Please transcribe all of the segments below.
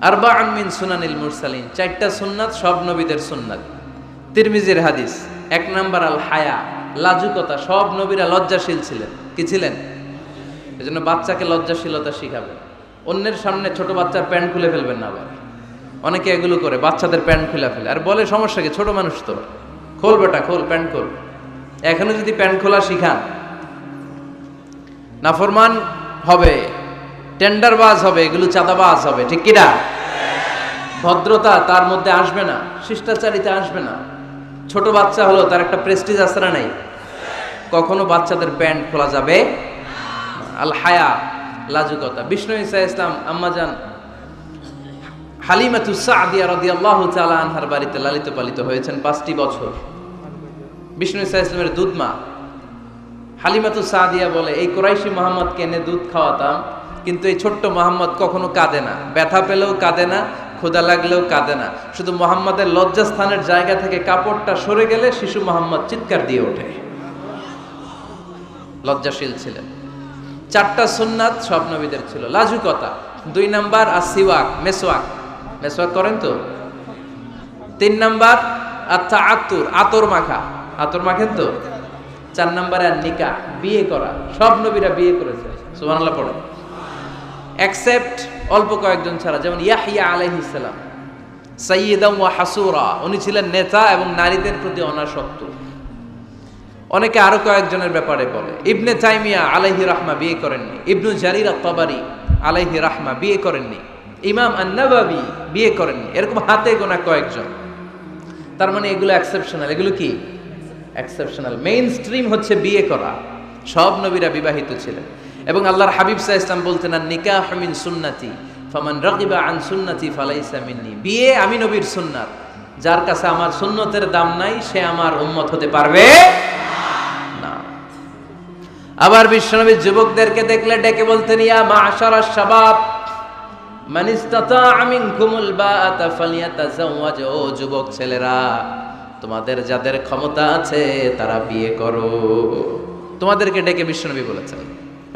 আরবাউন মিন সুনানিল মুরসালিন, 4টা সুন্নাত সব নবীদের সুন্নাত। তিরমিজির হাদিস। 1 নাম্বার আল হায়া, লাজুকতা। সব নবীরা লজ্জাশীল ছিলেন। কি ছিলেন? এজন্য বাচ্চাকে লজ্জাশীলতা শিখাবেন। অন্যের সামনে ছোট বাচ্চার প্যান্ট খুলে ফেলবেন না। আবার অনেকে এগুলো করে, বাচ্চাদের প্যান্ট খুলে ফেলে আর বলে সমস্যা কি, ছোট মানুষ তো, খোল বেটা খোল, প্যান্ট খোল। এখনো যদি প্যান্ট খোলা শিখান, নাফরমান হবে, টেন্ডারবাজ হবে, এগুলো চাঁদাবাজ হবে। ঠিক কিনা? ভদ্রতা তার মধ্যে আসবে না, শিষ্টাচারিতা আসবে না। ছোট বাচ্চা হলো, তার একটা প্রেস্টিজ আছে না নাই? কখনো বাচ্চাদের প্যান্ট খোলা যাবে আল হায়া, লাজুকতা। বিষ্ণু ঈসা ইসলাম আম্মাজান হালিমাতুস সাদিয়া রাদিয়াল্লাহু তাআলা আনহার বাড়িতে লালিত পালিত হয়েছেন 5টি বছর। বিষ্ণু ঈসা ইসলামের দুধ মা হালিমাতুস সাদিয়া বলে, এই কুরাইশি মুহাম্মদকে এনে দুধ খাওয়াতাম, কিন্তু এই ছোট্ট মুহাম্মদ কখনো কাঁদে না, ব্যথা পেলেও কাঁদে না, ক্ষুধা লাগলেও কাঁদে না। শুধু মুহাম্মদের লজ্জাস্থানের জায়গা থেকে কাপড়টা সরে গেলে শিশু মুহাম্মদ চিৎকার দিয়ে ওঠে। লজ্জাশীল ছিলেন। 4টা সুন্নাত সব নবীদের ছিল। লাজুকতা। 2 নাম্বার আসিওয়াক, মেসওয়াক। মেসওয়াক করেন তো? 3 নাম্বার আত্তাআতুর, আতর মাখা। আতর মাখেন তো? 4 নাম্বারে আর নিকাহ, বিয়ে করা। সব নবীরা বিয়ে করেছে। সুবহানাল্লাহ পড়ে। এক্সেপ্ট অল্প কয়েকজন ছাড়া, যেমন ইয়াহইয়া আলাইহিস সালাম, সাইয়্যিদান ওয়া হাসুরা, উনি ছিলেন নেতা এবং নারীদের প্রতি অনাসক্ত। অনেকে আরো কয়েকজনের ব্যাপারে বলে। ইবনে তাইমিয়া আলাইহি রাহমা বিয়ে করেননি। ইবনু জারির আত-তাবারি আলাইহি রাহমা বিয়ে করেননি। ইমাম আন-নাওয়াবি বিয়ে করেননি। এরকম হাতে গোনা কয়েকজন। তার মানে এগুলো এক্সেপশনাল। এগুলো কি? এক্সেপশনাল। মেইন স্ট্রিম হচ্ছে বিয়ে করা। সব নবীরা বিবাহিত ছিলেন। এবং আল্লাহর হাবিব সাল্লাল্লাহু আলাইহি ওয়াসাল্লাম বলতেন, নিকাহু মিন সুন্নতি ফামান রাগিবা আন সুন্নতি ফালাইসা মিন্নি। বিয়ে আমি নবীর সুন্নাত, যার কাছে আমার সুন্নতের দাম নাই সে আমার উম্মত হতে পারবে না। আবার বিশ্বনবী যুবকদেরকে দেখলে ডেকে বলতেন, ইয়া মা'শারাশ শাবাব মান ইসতাতা'a মিনকুমুল বাআতা ফালিয়াতাযাওয়াজ। ও যুবক ছেলেরা, তোমাদের যাদের ক্ষমতা আছে তারা বিয়ে করো। তোমাদেরকে ডেকে বিশ্বনবী বলেছেন,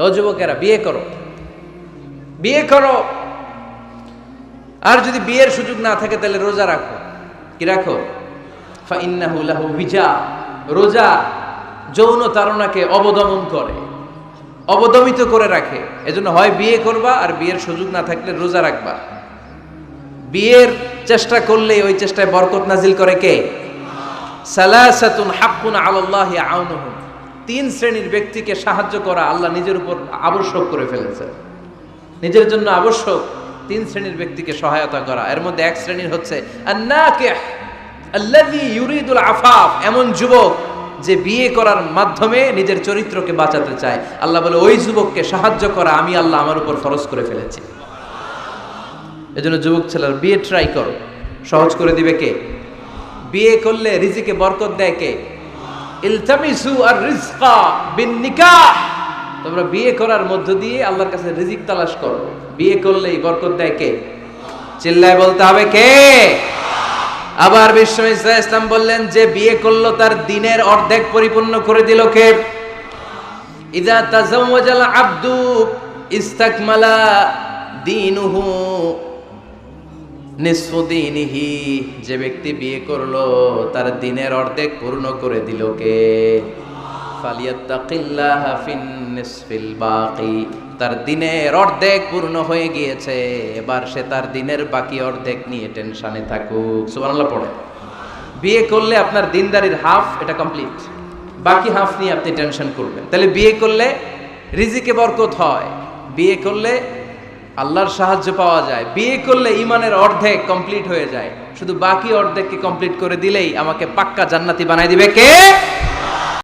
ও যুবকেরা বিয়ে করো, বিয়ে করো। আর যদি বিয়ের সুযোগ না থাকে তাহলে রোজা রাখো। কি রাখো? ফাইন্নাহু লাহু বিজা। রোজা যৌন তাড়নাকে অবদমন করে, অবদমিত করে রাখে। এজন্য হয় বিয়ে করবা, আর বিয়ের সুযোগ না থাকলে রোজা রাখবা। বিয়ের চেষ্টা করলে ওই চেষ্টায় বরকত নাজিল করে কে? সালাসাতুন হাক্কুন আলাল্লাহি আউনুহুম। 3 শ্রেণীর ব্যক্তিকে সাহায্য করা আল্লাহ নিজের উপর আবশ্যক করে ফেলেছে। নিজের জন্য আবশ্যক 3 শ্রেণীর ব্যক্তিকে সহায়তা করা। এর মধ্যে 1 শ্রেণীর হচ্ছে আন-নাকিহ আল্লাযী ইউরিদুল আফাফ। এমন যুবক যে বিয়ে করার মাধ্যমে নিজের চরিত্রকে বাঁচাতে চায়। আল্লাহ বলে, ওই যুবককে সাহায্য করা আমি আল্লাহ আমার উপর ফরজ করে ফেলেছি। এজন্য যুবক ছেলেরা বিয়ে ট্রাই করো। সহজ করে দিবে কে? বিয়ে করলে রিজিকে বরকত দেয় কে? ইলতামিসু আর-রিজকা বিন-নিকাহ। তোমরা বিয়ে করার মধ্য দিয়ে আল্লাহর কাছে রিজিক তালাশ করো। বিয়ে করলেই বরকত দেয় কে? চিল্লায় বলতে হবে কে? আবার বিষ্ণু ঈসা ইসলাম বললেন, যে বিয়ে করলো তার দিনের অর্ধেক পরিপূর্ণ করে দিল কে? ইযা তাযাওয়াজাল আবদু ইস্তাকমালা দীনুহু নিসফু দীনিহি। যে ব্যক্তি বিয়ে করলো তার দিনের অর্ধেক পূর্ণ করে দিল কে? ফালিয়াত্তাকিল্লাহা ফিন নিসফিল বাকি। তার দিনের অর্ধেক পূর্ণ হয়ে গিয়েছে, এবার সে তার দিনের বাকি অর্ধেক নিয়ে টেনশনে থাকুক। সুবহানাল্লাহ পড়ে। বিয়ে করলে আপনার দিনদারির হাফ এটা কমপ্লিট, বাকি হাফ নিয়ে আপনি টেনশন করবেন। তাহলে বিয়ে করলে রিজিকে বরকত হয়, বিয়ে করলে আল্লাহর সাহায্য পাওয়া যায়, বিয়ে করলে ইমানের অর্ধেক কমপ্লিট হয়ে যায়। শুধু বাকি অর্ধেককে কমপ্লিট করে দিলেই আমাকে পাক্কা জান্নাতি বানাই দিবে কে?